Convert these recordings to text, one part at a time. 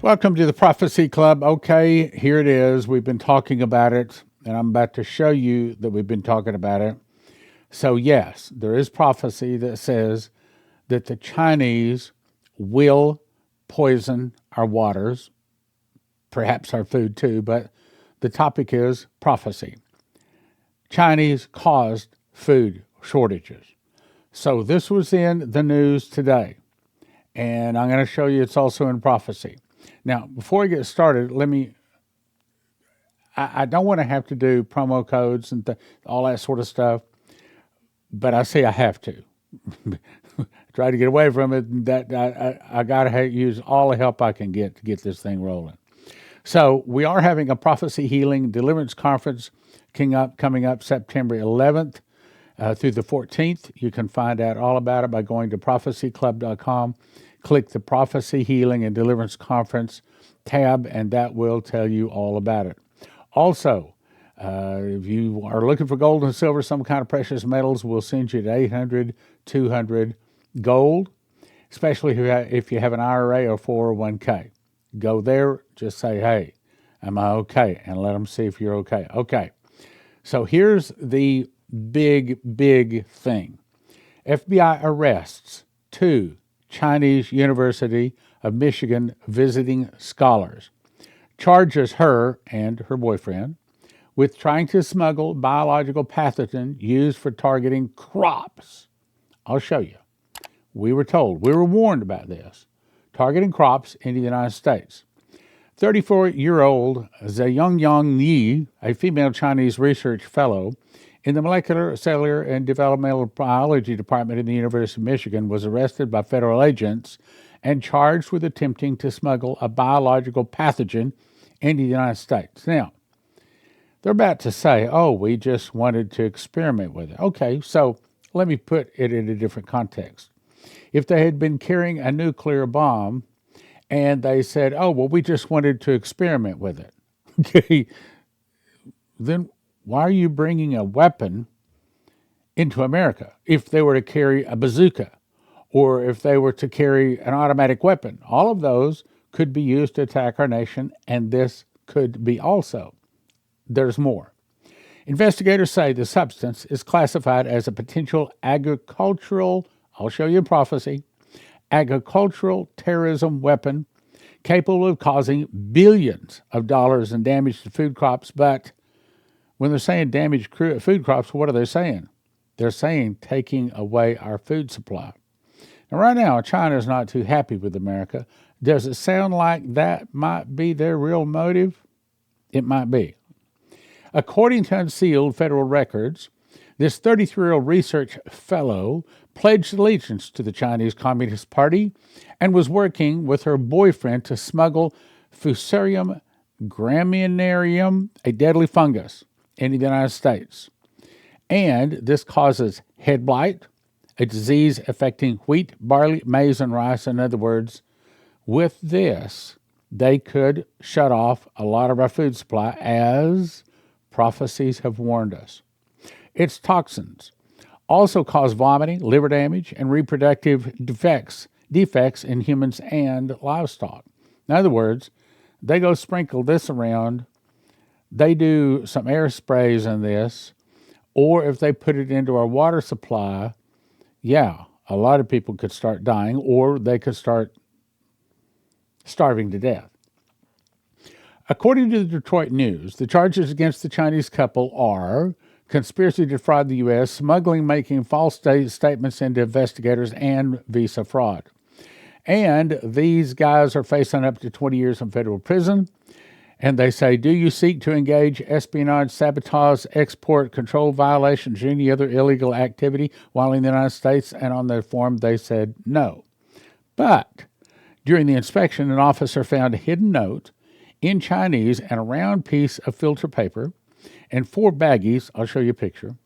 Welcome to the Prophecy Club. Okay, here it is. We've been talking about it, and I'm about to show you that we've been talking about it. So, yes, there is prophecy that says that the Chinese will poison our waters, perhaps our food too, but the topic is prophecy. Chinese caused food shortages. So, this was in the news today, and I'm going to show you it's also in prophecy. Now, before I get started, I don't want to have to do promo codes and all that sort of stuff, but I say I have to. Try to get away from it. That I got to use all the help I can get to get this thing rolling. So we are having a prophecy healing deliverance conference coming up September 11th through the 14th. You can find out all about it by going to prophecyclub.com. Click the Prophecy Healing and Deliverance Conference tab, and that will tell you all about it. Also, if you are looking for gold and silver, some kind of precious metals, we'll send you to 800, 200 gold, especially if you have an IRA or 401k. Go there, just say, hey, am I okay? And let them see if you're okay. Okay, so here's the big thing. FBI arrests 2 Chinese University of Michigan visiting scholars, charges her and her boyfriend with trying to smuggle biological pathogen used for targeting crops. I'll show you. We were warned about this. Targeting crops in the United States. 34-year-old Zhongyang Yi, a female Chinese research fellow in the Molecular, Cellular, and Developmental Biology Department in the University of Michigan, was arrested by federal agents and charged with attempting to smuggle a biological pathogen into the United States. Now, they're about to say, oh, we just wanted to experiment with it. Okay, so let me put it in a different context. If they had been carrying a nuclear bomb and they said, oh, well, we just wanted to experiment with it, okay, then why are you bringing a weapon into America? If they were to carry a bazooka or if they were to carry an automatic weapon, all of those could be used to attack our nation, and this could be also. There's more. Investigators say the substance is classified as a potential agricultural, I'll show you in prophecy, agricultural terrorism weapon capable of causing billions of dollars in damage to food crops. But when they're saying damaged food crops, what are they saying? They're saying taking away our food supply. Now, right now, China is not too happy with America. Does it sound like that might be their real motive? It might be. According to unsealed federal records, this 33-year-old research fellow pledged allegiance to the Chinese Communist Party and was working with her boyfriend to smuggle Fusarium graminearum, a deadly fungus, into the United States. And this causes head blight, a disease affecting wheat, barley, maize, and rice. In other words, with this, they could shut off a lot of our food supply, as prophecies have warned us. Its toxins also cause vomiting, liver damage, and reproductive defects in humans and livestock. In other words, they go sprinkle this around, they do some air sprays in this, or if they put it into our water supply, yeah, a lot of people could start dying, or they could start starving to death. According to the Detroit News, the charges against the Chinese couple are conspiracy to defraud the U.S., smuggling, making false statements into investigators, and visa fraud. And these guys are facing up to 20 years in federal prison. And they say, do you seek to engage espionage, sabotage, export control violations, or any other illegal activity while in the United States? And on their form, they said no. But during the inspection, an officer found a hidden note in Chinese and a round piece of filter paper and 4 baggies, I'll show you a picture,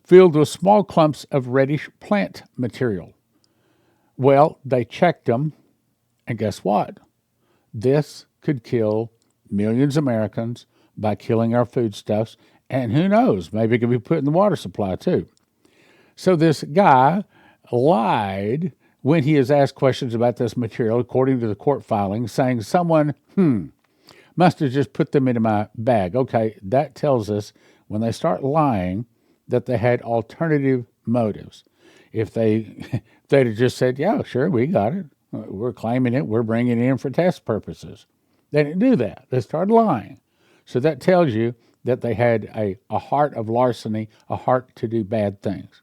filled with small clumps of reddish plant material. Well, they checked them, and guess what? This could kill millions of Americans by killing our foodstuffs, and who knows, maybe it could be put in the water supply too. So this guy lied when he is asked questions about this material, according to the court filing, saying someone, must have just put them into my bag. Okay, that tells us when they start lying that they had alternative motives. If they'd have just said, yeah, sure, we got it. We're claiming it. We're bringing it in for test purposes. They didn't do that. They started lying. So that tells you that they had a heart of larceny, a heart to do bad things.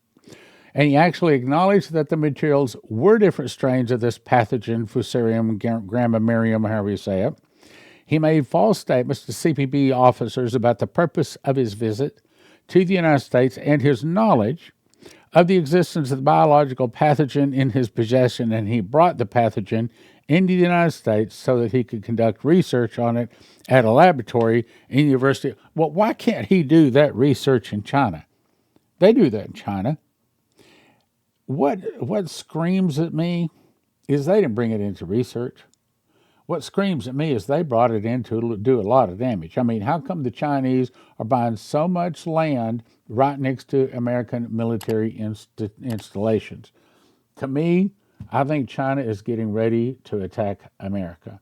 And he actually acknowledged that the materials were different strains of this pathogen, Fusarium grammammarium, however you say it. He made false statements to CPB officers about the purpose of his visit to the United States and his knowledge of the existence of the biological pathogen in his possession, and he brought the pathogen into the United States so that he could conduct research on it at a laboratory in the university. Well, why can't he do that research in China? They do that in China. What screams at me is they didn't bring it into research. What screams at me is they brought it in to do a lot of damage. I mean, how come the Chinese are buying so much land right next to American military installations? To me, I think China is getting ready to attack America.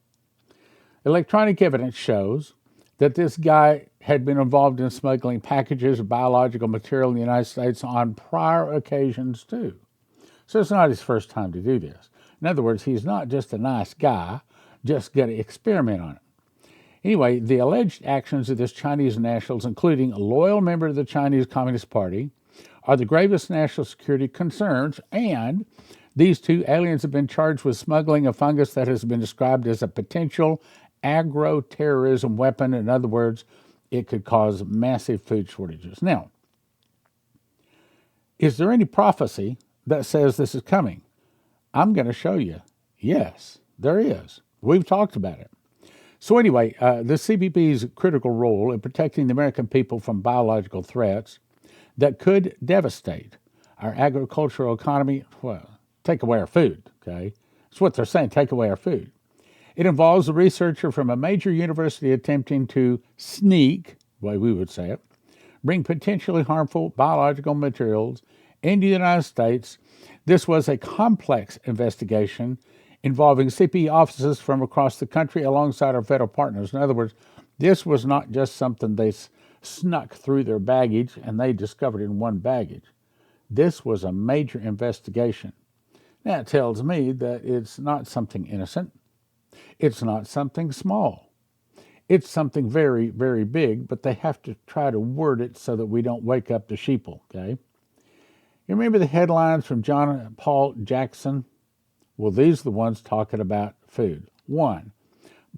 Electronic evidence shows that this guy had been involved in smuggling packages of biological material in the United States on prior occasions too. So it's not his first time to do this. In other words, he's not just a nice guy, just going to experiment on it. Anyway, the alleged actions of this Chinese nationals, including a loyal member of the Chinese Communist Party, are the gravest national security concerns, and these two aliens have been charged with smuggling a fungus that has been described as a potential agro-terrorism weapon. In other words, it could cause massive food shortages. Now, is there any prophecy that says this is coming? I'm going to show you. Yes, there is. We've talked about it. So anyway, the CBP's critical role in protecting the American people from biological threats that could devastate our agricultural economy, well, take away our food, okay? That's what they're saying, take away our food. It involves a researcher from a major university attempting to sneak, the way we would say it, bring potentially harmful biological materials into the United States. This was a complex investigation involving CPE officers from across the country alongside our federal partners. In other words, this was not just something they snuck through their baggage and they discovered in one baggage. This was a major investigation. That tells me that it's not something innocent. It's not something small. It's something very, very big, but they have to try to word it so that we don't wake up the sheeple, okay? You remember the headlines from John Paul Jackson? Well, these are the ones talking about food. 1,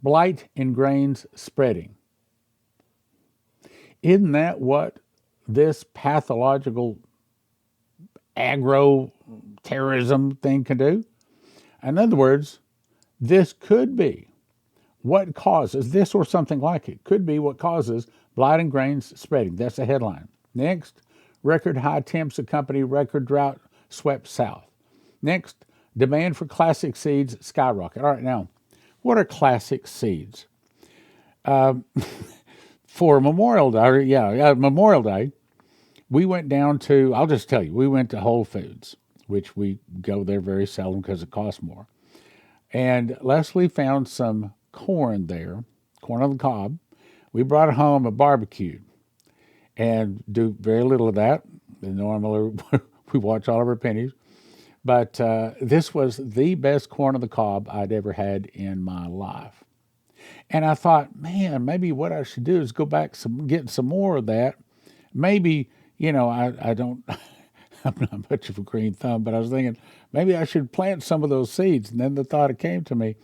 blight in grains spreading. Isn't that what this pathological agro-terrorism thing can do? In other words, this could be what causes, this or something like it, could be what causes blight in grains spreading. That's the headline. Next, record high temps accompany record drought swept south. Next, demand for classic seeds skyrocket. All right, now, what are classic seeds? For Memorial Day, we went down to, I'll just tell you, we went to Whole Foods, which we go there very seldom because it costs more. And Leslie found some corn there, corn on the cob. We brought it home and barbecued and do very little of that. Normally, we watch all of our pennies. But this was the best corn on the cob I'd ever had in my life. And I thought, man, maybe what I should do is go back get some more of that. Maybe, I don't, I'm not much of a green thumb, but I was thinking maybe I should plant some of those seeds. And then the thought came to me,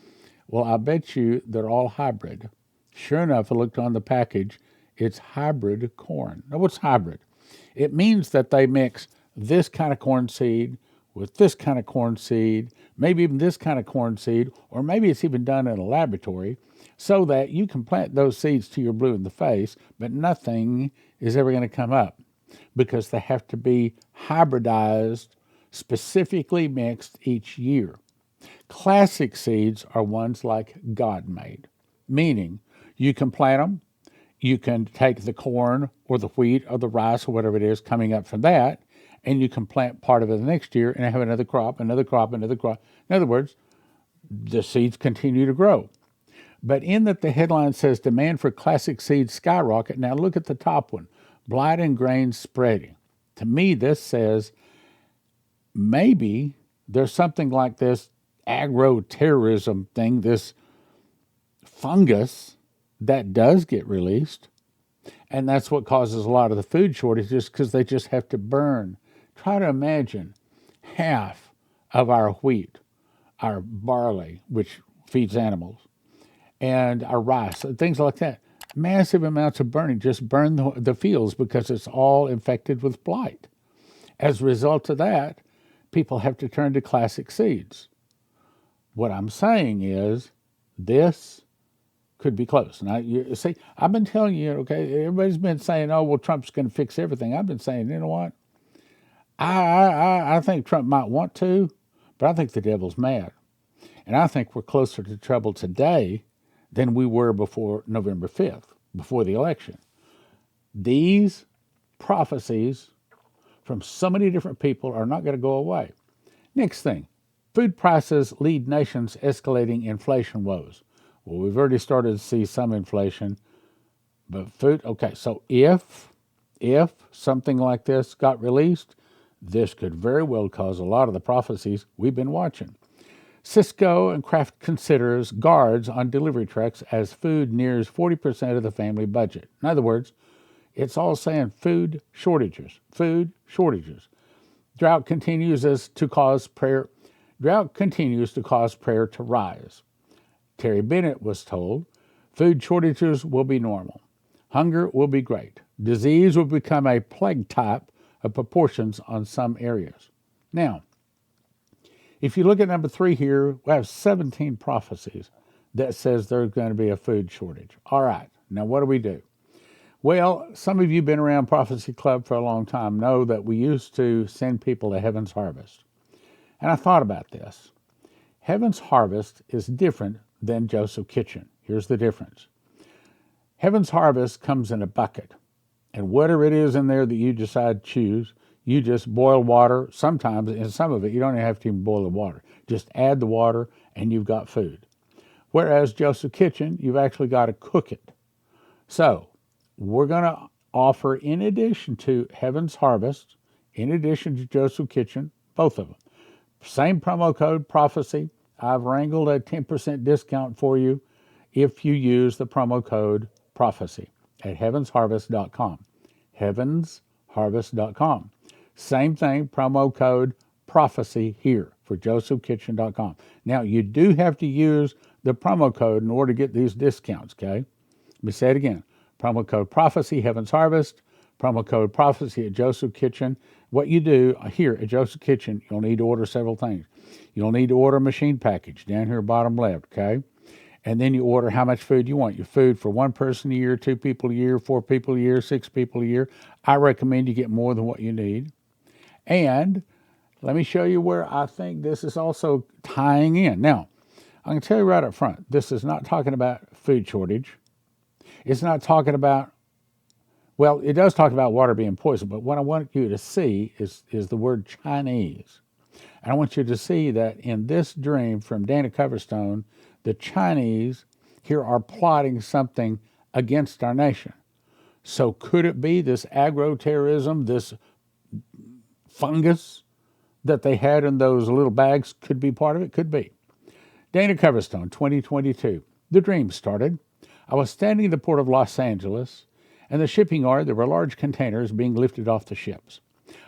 well, I bet you they're all hybrid. Sure enough, I looked on the package. It's hybrid corn. Now, what's hybrid? It means that they mix this kind of corn seed with this kind of corn seed, maybe even this kind of corn seed, or maybe it's even done in a laboratory, so that you can plant those seeds till you're blue in the face, but nothing is ever going to come up because they have to be hybridized, specifically mixed each year. Classic seeds are ones like God made, meaning you can plant them, you can take the corn or the wheat or the rice or whatever it is coming up from that, and you can plant part of it the next year and have another crop, another crop, another crop. In other words, the seeds continue to grow. But in that the headline says demand for classic seeds skyrocket. Now look at the top one, blight and grain spreading. To me, this says maybe there's something like this agro-terrorism thing, this fungus that does get released. And that's what causes a lot of the food shortages because they just have to burn. Try to imagine half of our wheat, our barley, which feeds animals, and our rice, things like that. Massive amounts of burning, just burn the fields because it's all infected with blight. As a result of that, people have to turn to classic seeds. What I'm saying is this could be close. Now, you see, I've been telling you, okay, everybody's been saying, oh, well, Trump's going to fix everything. I've been saying, you know what? I think Trump might want to, but I think the devil's mad. And I think we're closer to trouble today than we were before November 5th, before the election. These prophecies from so many different people are not going to go away. Next thing, food prices lead nations escalating inflation woes. Well, we've already started to see some inflation, but food, okay, so if something like this got released, this could very well cause a lot of the prophecies we've been watching. Cisco and Kraft considers guards on delivery trucks as food nears 40% of the family budget. In other words, it's all saying food shortages, food shortages. Drought continues to cause prayer to rise. Terry Bennett was told, food shortages will be normal. Hunger will be great. Disease will become a plague type of proportions on some areas. Now, if you look at number 3 here, we have 17 prophecies that says there's going to be a food shortage. All right, now what do we do? Well, some of you have been around Prophecy Club for a long time know that we used to send people to Heaven's Harvest. And I thought about this. Heaven's Harvest is different than Joseph Kitchen. Here's the difference. Heaven's Harvest comes in a bucket. And whatever it is in there that you decide to choose, you just boil water. Sometimes, in some of it, you don't even have to even boil the water. Just add the water and you've got food. Whereas Joseph Kitchen, you've actually got to cook it. So, we're going to offer, in addition to Heaven's Harvest, in addition to Joseph Kitchen, both of them. Same promo code, Prophecy. I've wrangled a 10% discount for you if you use the promo code Prophecy at heavensharvest.com. Heavensharvest.com. Same thing, promo code Prophecy here for josephkitchen.com. Now, you do have to use the promo code in order to get these discounts, okay? Let me say it again. Promo code Prophecy, Heaven's Harvest. Promo code Prophecy at Joseph Kitchen. What you do here at Joseph Kitchen, you'll need to order several things. You'll need to order a machine package down here bottom left, okay? And then you order how much food you want. Your food for 1 person a year, 2 people a year, 4 people a year, 6 people a year. I recommend you get more than what you need. And let me show you where I think this is also tying in. Now, I'm going to tell you right up front, this is not talking about food shortage. It's not talking about, well, it does talk about water being poisoned, but what I want you to see is the word Chinese. And I want you to see that in this dream from Dana Coverstone, the Chinese here are plotting something against our nation. So could it be this agro-terrorism, this fungus that they had in those little bags could be part of it? Could be. Dana Coverstone, 2022. The dream started. I was standing in the port of Los Angeles, and the shipping yard, there were large containers being lifted off the ships.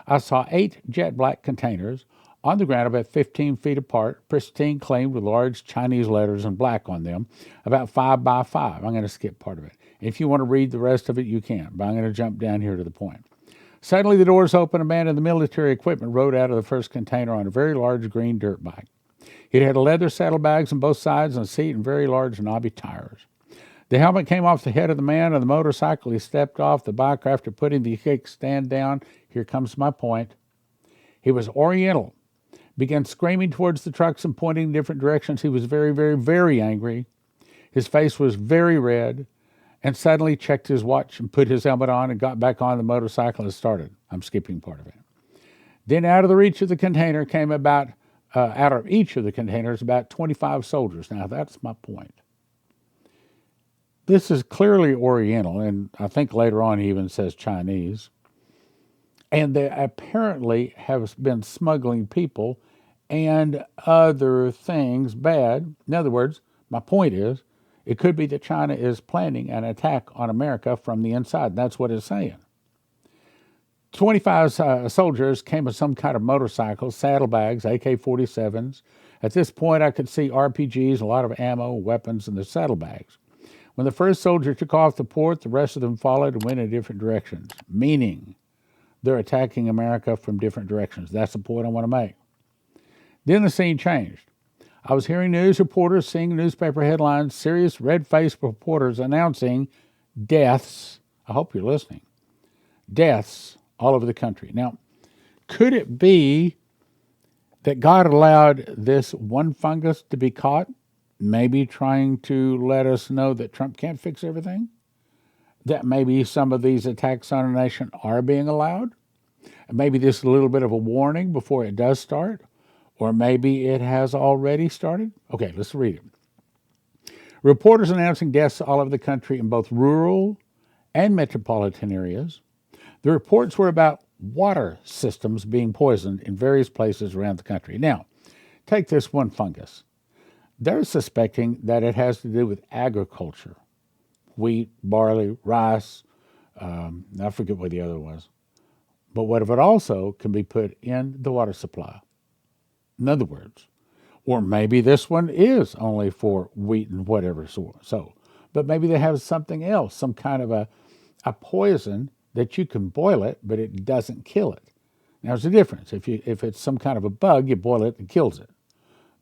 I saw 8 jet black containers on the ground about 15 feet apart, pristine, clean with large Chinese letters in black on them, about 5 by 5. I'm going to skip part of it. If you want to read the rest of it, you can, but I'm going to jump down here to the point. Suddenly the doors opened. A man in the military equipment rode out of the first container on a very large green dirt bike. It had leather saddlebags on both sides and a seat and very large knobby tires. The helmet came off the head of the man on the motorcycle. He stepped off the bike after putting the kickstand down. Here comes my point. He was Oriental. Began screaming towards the trucks and pointing in different directions. He was very, very, very angry. His face was very red, and suddenly checked his watch and put his helmet on and got back on the motorcycle and started. I'm skipping part of it. Then out of the reach of the container came out of each of the containers, about 25 soldiers. Now, that's my point. This is clearly Oriental, and I think later on he even says Chinese. And they apparently have been smuggling people and other things bad. In other words, my point is, it could be that China is planning an attack on America from the inside. That's what it's saying. 25 soldiers came with some kind of motorcycles, saddlebags, AK-47s. At this point, I could see RPGs, a lot of ammo, weapons in the saddlebags. When the first soldier took off the port, the rest of them followed and went in different directions, meaning they're attacking America from different directions. That's the point I want to make. Then the scene changed. I was hearing news reporters, seeing newspaper headlines, serious red-faced reporters announcing deaths. I hope you're listening. Deaths all over the country. Now, could it be that God allowed this one fungus to be caught, maybe trying to let us know that Trump can't fix everything? That maybe some of these attacks on our nation are being allowed? Maybe this is a little bit of a warning before it does start? Or maybe it has already started? Okay, let's read it. Reporters announcing deaths all over the country in both rural and metropolitan areas. The reports were about water systems being poisoned in various places around the country. Now, take this one fungus. They're suspecting that it has to do with agriculture. Wheat, barley, rice, I forget what the other was. But what if it also can be put in the water supply? In other words, or maybe this one is only for wheat and whatever so. But maybe they have something else, some kind of a poison that you can boil it, but it doesn't kill it. Now, there's a difference. If it's some kind of a bug, you boil it and it kills it.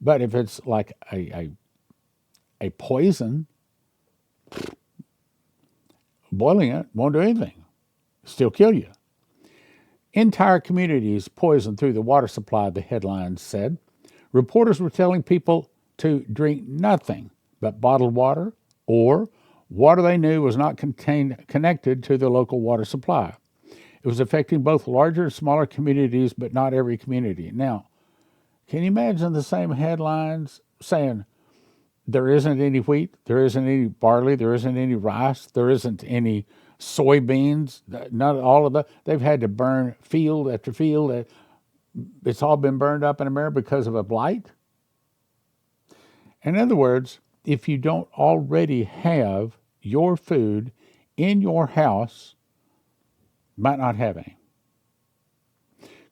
But if it's like a poison, boiling it won't do anything. Still kill you. Entire communities poisoned through the water supply, the headlines said. Reporters were telling people to drink nothing but bottled water or water they knew was not connected to the local water supply. It was affecting both larger and smaller communities, but not every community. Now, can you imagine the same headlines saying there isn't any wheat, there isn't any barley, there isn't any rice, there isn't any soybeans, not all of that. They've had to burn field after field. It's all been burned up in America because of a blight. In other words, if you don't already have your food in your house, you might not have any.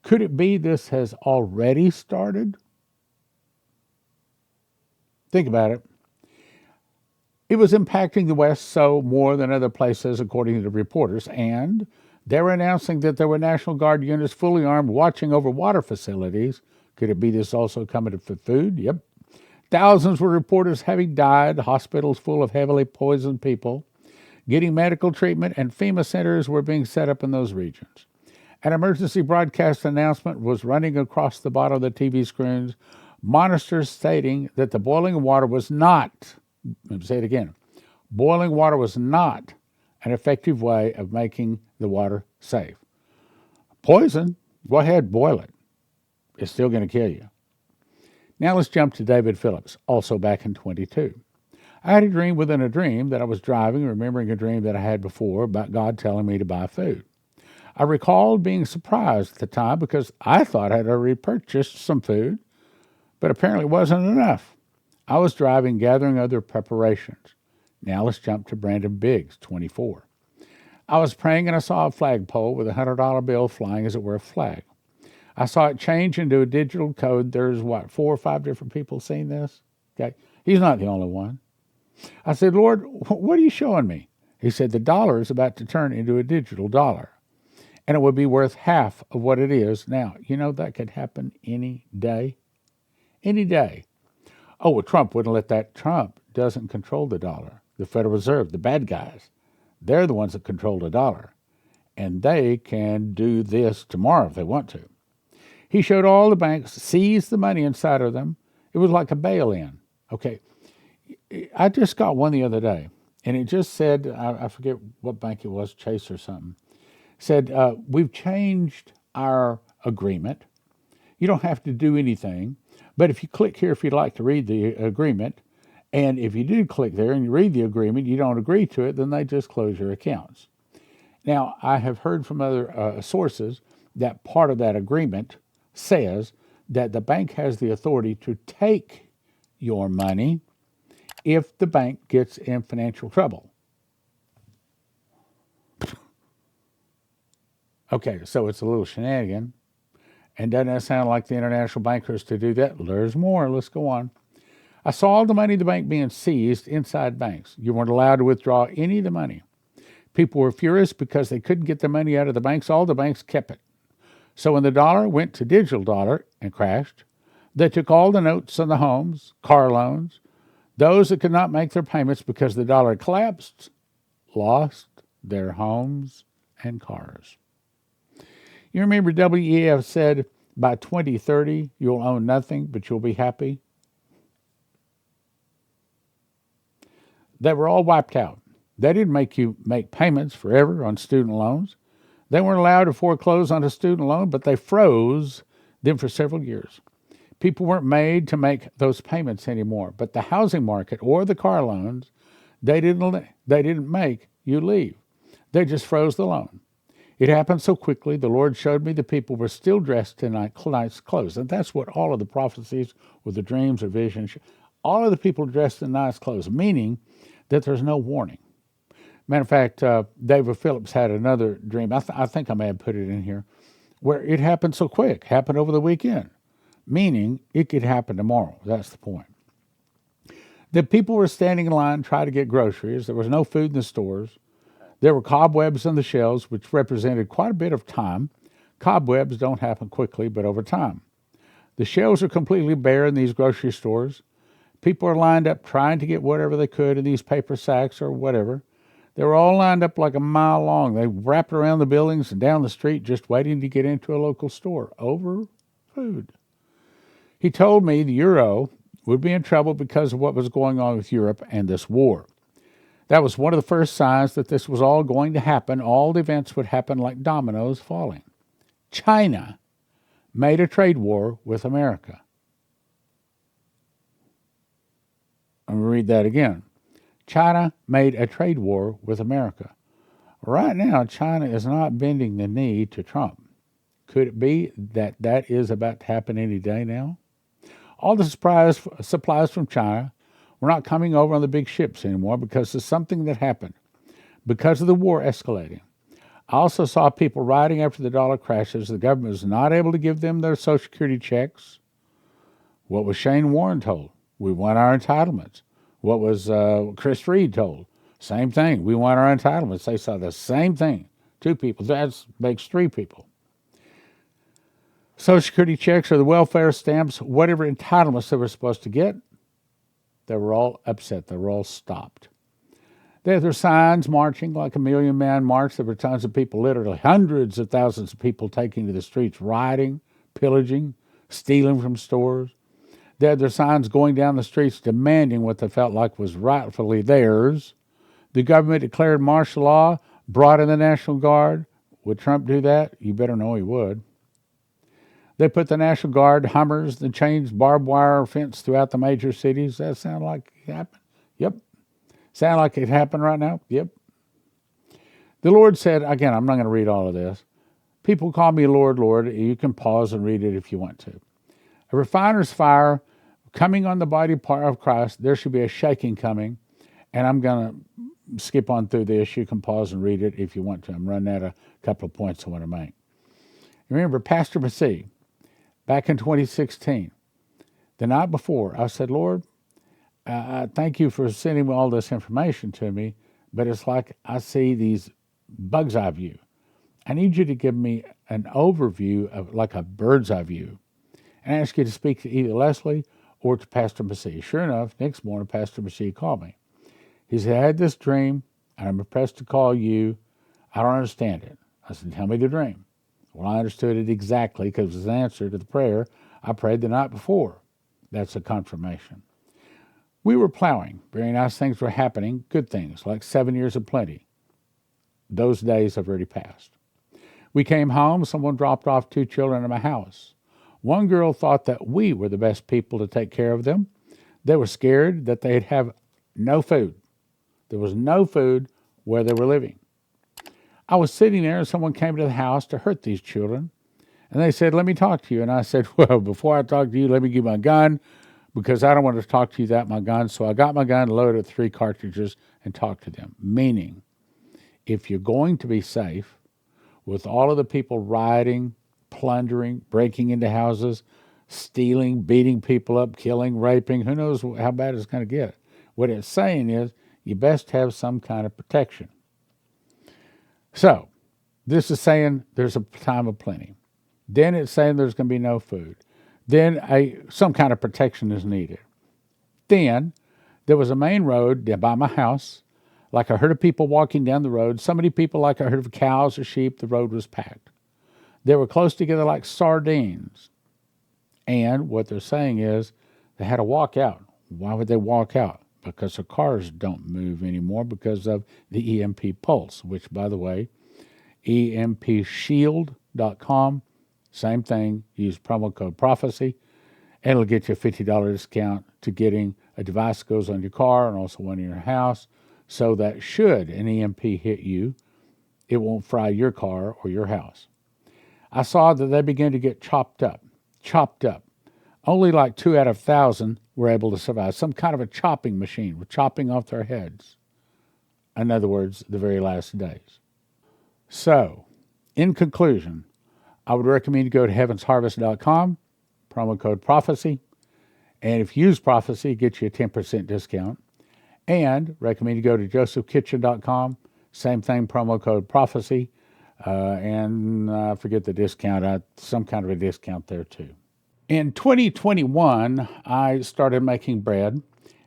Could it be this has already started? Think about it. It was impacting the West so more than other places, according to the reporters, and they were announcing that there were National Guard units fully armed watching over water facilities. Could it be this also coming for food? Yep. Thousands were reporters having died, hospitals full of heavily poisoned people, getting medical treatment, and FEMA centers were being set up in those regions. An emergency broadcast announcement was running across the bottom of the TV screens, monitors stating that the boiling water was not, let me say it again, boiling water was not an effective way of making the water safe. Poison, go ahead, boil it. It's still going to kill you. Now let's jump to David Phillips, also back in 22. I had a dream within a dream that I was driving, remembering a dream that I had before about God telling me to buy food. I recalled being surprised at the time because I thought I'd already purchased some food, but apparently it wasn't enough. I was driving, gathering other preparations. Now let's jump to Brandon Biggs, 24. I was praying and I saw a flagpole with a $100 bill flying as it were a flag. I saw it change into a digital code. There's 4 or 5 different people seeing this? Okay. He's not the only one. I said, Lord, what are you showing me? He said, the dollar is about to turn into a digital dollar, and it would be worth half of what it is now. You know, that could happen any day. Any day. Oh, well, Trump wouldn't let that. Trump doesn't control the dollar. The Federal Reserve, the bad guys, they're the ones that control the dollar, and they can do this tomorrow if they want to. He showed all the banks, seized the money inside of them. It was like a bail-in. Okay, I just got one the other day, and it just said, I forget what bank it was, Chase or something, said, we've changed our agreement. You don't have to do anything. But if you click here, if you'd like to read the agreement, and if you do click there and you read the agreement, you don't agree to it, then they just close your accounts. Now, I have heard from other sources that part of that agreement says that the bank has the authority to take your money if the bank gets in financial trouble. Okay, so it's a little shenanigan. And doesn't that sound like the international bankers to do that? There's more. Let's go on. I saw all the money in the bank being seized inside banks. You weren't allowed to withdraw any of the money. People were furious because they couldn't get their money out of the banks. All the banks kept it. So when the dollar went to digital dollar and crashed, they took all the notes on the homes, car loans. Those that could not make their payments because the dollar collapsed lost their homes and cars. You remember WEF said by 2030 you'll own nothing, but you'll be happy? They were all wiped out. They didn't make you make payments forever on student loans. They weren't allowed to foreclose on a student loan, but they froze them for several years. People weren't made to make those payments anymore. But the housing market or the car loans, they didn't make you leave. They just froze the loan. It happened so quickly, the Lord showed me the people were still dressed in nice clothes. And that's what all of the prophecies or the dreams or visions, all of the people dressed in nice clothes, meaning that there's no warning. Matter of fact, David Phillips had another dream. I think I may have put it in here, where it happened so quick, happened over the weekend, meaning it could happen tomorrow. That's the point. The people were standing in line trying to get groceries. There was no food in the stores. There were cobwebs on the shelves, which represented quite a bit of time. Cobwebs don't happen quickly, but over time. The shelves are completely bare in these grocery stores. People are lined up trying to get whatever they could in these paper sacks or whatever. They were all lined up like a mile long. They wrapped around the buildings and down the street just waiting to get into a local store over food. He told me the euro would be in trouble because of what was going on with Europe and this war. That was one of the first signs that this was all going to happen. All the events would happen like dominoes falling. China made a trade war with America. I'm going to read that again. China made a trade war with America. Right now, China is not bending the knee to Trump. Could it be that that is about to happen any day now? All the supplies from China were not coming over on the big ships anymore because of something that happened, because of the war escalating. I also saw people riding after the dollar crashes. The government was not able to give them their Social Security checks. What was Shane Warren told? We want our entitlements. What was Chris Reed told? Same thing. We want our entitlements. They saw the same thing. Two people. That makes three people. Social Security checks or the welfare stamps, whatever entitlements they were supposed to get, they were all upset. They were all stopped. There were signs marching like a million-man march. There were tons of people, literally hundreds of thousands of people taking to the streets, rioting, pillaging, stealing from stores. There were signs going down the streets demanding what they felt like was rightfully theirs. The government declared martial law, brought in the National Guard. Would Trump do that? You better know he would. They put the National Guard, Hummers, and changed barbed wire fence throughout the major cities. That sound like it happened? Yep. Sound like it happened right now? Yep. The Lord said, again, I'm not going to read all of this. People call me Lord, Lord. You can pause and read it if you want to. A refiner's fire coming on the body part of Christ. There should be a shaking coming. And I'm going to skip on through this. You can pause and read it if you want to. I'm running out of a couple of points I want to make. Remember, Pastor Massey, back in 2016, the night before, I said, Lord, I thank you for sending all this information to me, but it's like I see these bug's eye view. I need you to give me an overview of like a bird's eye view. And I ask you to speak to either Leslie or to Pastor Massey. Sure enough, next morning, Pastor Massey called me. He said, I had this dream, and I'm impressed to call you. I don't understand it. I said, tell me the dream. Well, I understood it exactly because it was an answer to the prayer I prayed the night before. That's a confirmation. We were plowing. Very nice things were happening, good things, like 7 years of plenty. Those days have already passed. We came home, someone dropped off 2 children in my house. One girl thought that we were the best people to take care of them. They were scared that they'd have no food. There was no food where they were living. I was sitting there and someone came to the house to hurt these children. And they said, let me talk to you. And I said, well, before I talk to you, let me give my gun because I don't want to talk to you without my gun. So I got my gun, loaded 3 cartridges, and talked to them. Meaning, if you're going to be safe with all of the people rioting, plundering, breaking into houses, stealing, beating people up, killing, raping, who knows how bad it's going to get. What it's saying is you best have some kind of protection. So this is saying there's a time of plenty. Then it's saying there's going to be no food. Then some kind of protection is needed. Then there was a main road by my house, like a herd of people walking down the road. So many people like a herd of cows or sheep, the road was packed. They were close together like sardines. And what they're saying is they had to walk out. Why would they walk out? Because their cars don't move anymore because of the EMP pulse, which, by the way, EMPShield.com, same thing, use promo code prophecy, and it'll get you a $50 discount to getting a device that goes on your car and also one in your house, so that should an EMP hit you, it won't fry your car or your house. I saw that they began to get chopped up. Only like 2 out of 1,000 were able to survive. Some kind of a chopping machine, with chopping off their heads. In other words, the very last days. So, in conclusion, I would recommend you go to heavensharvest.com, promo code prophecy, and if you use prophecy, it gets you a 10% discount. And recommend you go to josephkitchen.com, same thing, promo code prophecy, and I forget the discount, some kind of a discount there too. In 2021, I started making bread,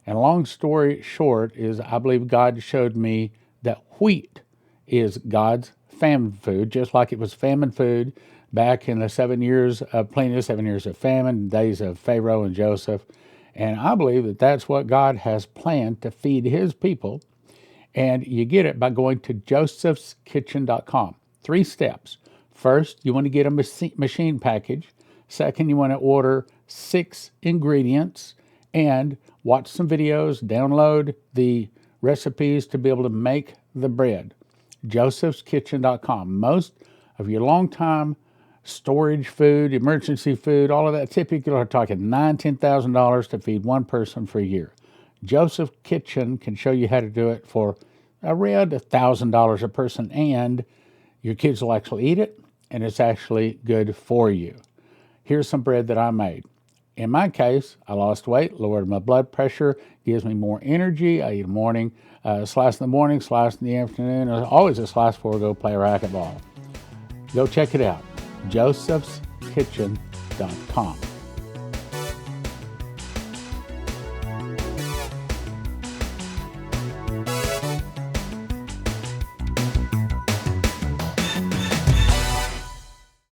and long story short is I believe God showed me that wheat is God's famine food, just like it was famine food back in the 7 years of plenty, 7 years of famine, days of Pharaoh and Joseph. And I believe that that's what God has planned to feed his people. And you get it by going to josephskitchen.com. 3 steps. First, you want to get a machine package. Second, you want to order 6 ingredients and watch some videos, download the recipes to be able to make the bread. josephskitchen.com. Most of your long-time storage food, emergency food, all of that, typically are talking $9,000, $10,000 to feed one person for a year. Joseph Kitchen can show you how to do it for around $1,000 a person, and your kids will actually eat it, and it's actually good for you. Here's some bread that I made. In my case, I lost weight, lowered my blood pressure, gives me more energy. I eat in the morning, slice in the morning, slice in the afternoon, or always a slice before I go play racquetball. Go check it out, josephskitchen.com.